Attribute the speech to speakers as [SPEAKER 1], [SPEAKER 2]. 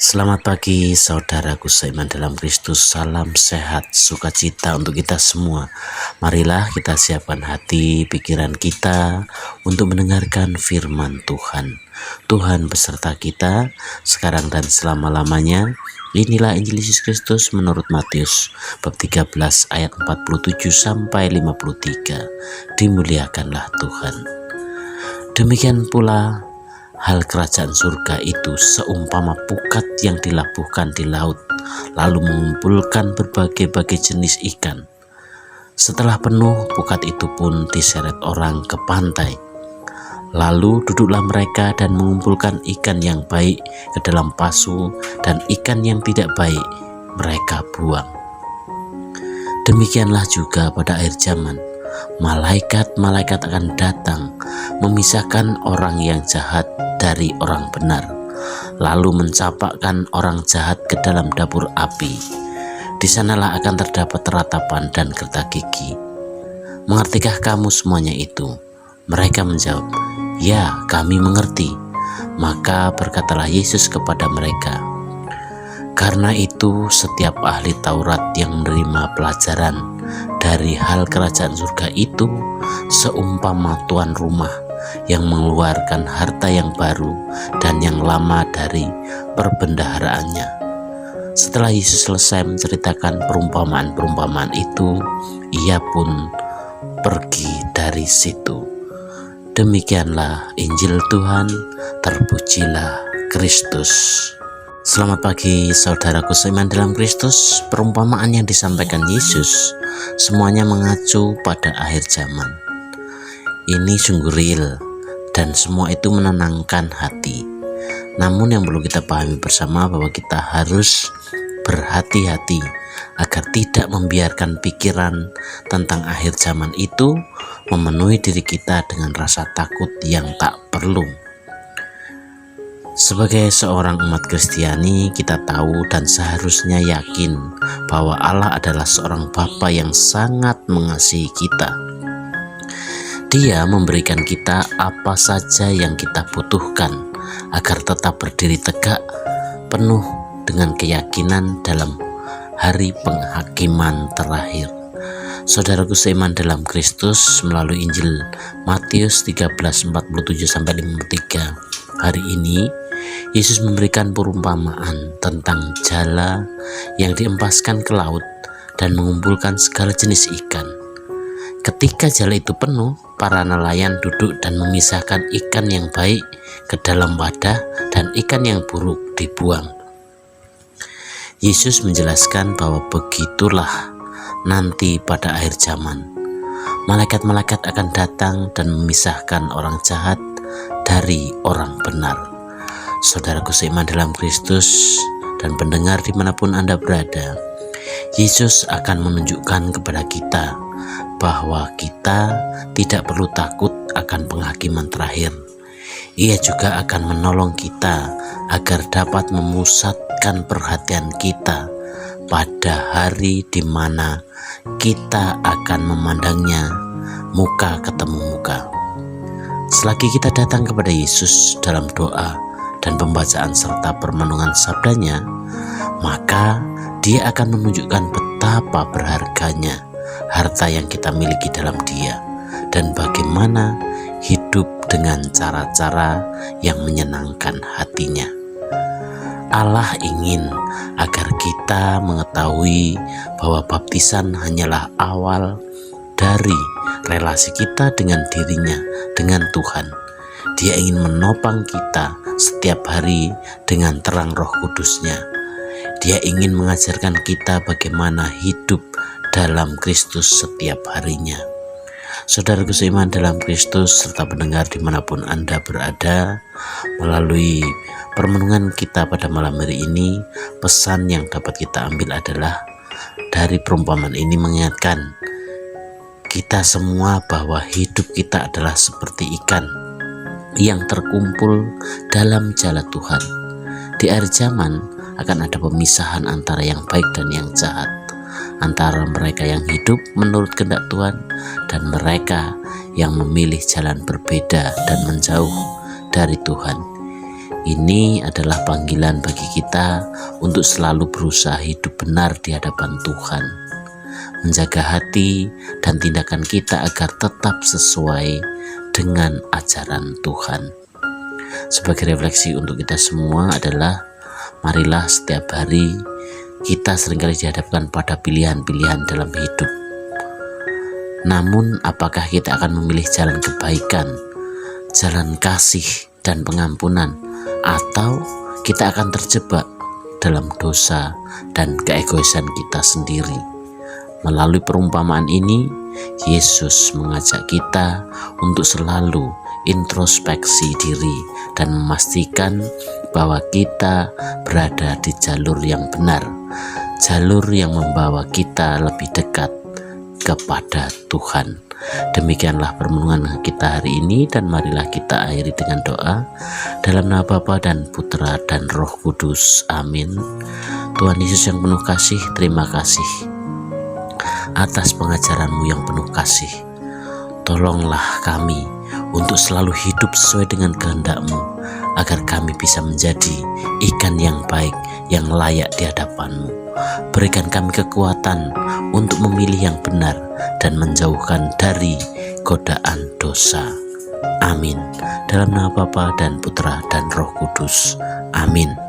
[SPEAKER 1] Selamat pagi saudaraku seiman dalam Kristus. Salam sehat, sukacita untuk kita semua. Marilah kita siapkan hati, pikiran kita untuk mendengarkan firman Tuhan. Tuhan beserta kita sekarang dan selama-lamanya. Inilah Injil Yesus Kristus menurut Matius bab 13 ayat 47 sampai 53. Dimuliakanlah Tuhan. Demikian pula hal kerajaan surga itu seumpama pukat yang dilabuhkan di laut, lalu mengumpulkan berbagai-bagai jenis ikan. Setelah penuh, pukat itu pun diseret orang ke pantai. Lalu duduklah mereka dan mengumpulkan ikan yang baik ke dalam pasu, dan ikan yang tidak baik mereka buang. Demikianlah juga pada akhir zaman. Malaikat-malaikat akan datang memisahkan orang yang jahat dari orang benar, lalu mencampakkan orang jahat ke dalam dapur api. Di sanalah akan terdapat ratapan dan gertak gigi. Mengertikah kamu semuanya itu? Mereka menjawab, ya, kami mengerti. Maka berkatalah Yesus kepada mereka, karena itu setiap ahli Taurat yang menerima pelajaran dari hal kerajaan surga itu seumpama tuan rumah yang mengeluarkan harta yang baru dan yang lama dari perbendaharaannya. Setelah Yesus selesai menceritakan perumpamaan-perumpamaan itu, ia pun pergi dari situ. Demikianlah Injil Tuhan, terpujilah Kristus. Selamat pagi saudaraku seiman dalam Kristus. Perumpamaan yang disampaikan Yesus semuanya mengacu pada akhir zaman. Ini sungguh real dan semua itu menenangkan hati. Namun yang perlu kita pahami bersama bahwa kita harus berhati-hati agar tidak membiarkan pikiran tentang akhir zaman itu memenuhi diri kita dengan rasa takut yang tak perlu. Sebagai seorang umat Kristiani, kita tahu dan seharusnya yakin bahwa Allah adalah seorang Bapa yang sangat mengasihi kita. Dia memberikan kita apa saja yang kita butuhkan agar tetap berdiri tegak, penuh dengan keyakinan dalam hari penghakiman terakhir. Saudaraku seiman dalam Kristus, melalui Injil Matius 13:47-53 hari ini, Yesus memberikan perumpamaan tentang jala yang diempaskan ke laut dan mengumpulkan segala jenis ikan. Ketika jala itu penuh, para nelayan duduk dan memisahkan ikan yang baik ke dalam wadah dan ikan yang buruk dibuang. Yesus menjelaskan bahwa begitulah nanti pada akhir zaman. Malaikat-malaikat akan datang dan memisahkan orang jahat dari orang benar. Saudaraku seiman dalam Kristus dan pendengar dimanapun Anda berada, Yesus akan menunjukkan kepada kita bahwa kita tidak perlu takut akan penghakiman terakhir. Ia juga akan menolong kita agar dapat memusatkan perhatian kita pada hari di mana kita akan memandangnya muka ketemu muka. Selagi kita datang kepada Yesus dalam doa dan pembacaan serta permenungan sabdanya, maka Dia akan menunjukkan betapa berharganya harta yang kita miliki dalam Dia dan bagaimana hidup dengan cara-cara yang menyenangkan hatinya. Allah ingin agar kita mengetahui bahwa baptisan hanyalah awal dari relasi kita dengan dirinya, dengan Tuhan. Dia ingin menopang kita setiap hari dengan terang Roh Kudus-Nya. Dia ingin mengajarkan kita bagaimana hidup dalam Kristus setiap harinya. Saudaraku seiman dalam Kristus serta pendengar dimanapun Anda berada, melalui permenungan kita pada malam hari ini, pesan yang dapat kita ambil adalah dari perumpamaan ini mengingatkan kita semua bahwa hidup kita adalah seperti ikan yang terkumpul dalam jala Tuhan. Di akhir zaman akan ada pemisahan antara yang baik dan yang jahat, antara mereka yang hidup menurut kehendak Tuhan dan mereka yang memilih jalan berbeda dan menjauh dari Tuhan. Ini adalah panggilan bagi kita untuk selalu berusaha hidup benar di hadapan Tuhan, menjaga hati dan tindakan kita agar tetap sesuai dengan ajaran Tuhan. Sebagai refleksi untuk kita semua adalah, marilah setiap hari kita seringkali dihadapkan pada pilihan-pilihan dalam hidup. Namun apakah kita akan memilih jalan kebaikan, jalan kasih dan pengampunan, atau kita akan terjebak dalam dosa dan keegoisan kita sendiri? Melalui perumpamaan ini, Yesus mengajak kita untuk selalu introspeksi diri dan memastikan bahwa kita berada di jalur yang benar, jalur yang membawa kita lebih dekat kepada Tuhan. Demikianlah permenungan kita hari ini, dan marilah kita akhiri dengan doa. Dalam nama Bapa dan Putra dan Roh Kudus. Amin. Tuhan Yesus yang penuh kasih, terima kasih atas pengajaran-Mu yang penuh kasih. Tolonglah kami untuk selalu hidup sesuai dengan kehendak-Mu, agar kami bisa menjadi ikan yang baik, yang layak di hadapan-Mu. Berikan kami kekuatan untuk memilih yang benar dan menjauhkan dari godaan dosa. Amin. Dalam nama Bapa dan Putra dan Roh Kudus. Amin.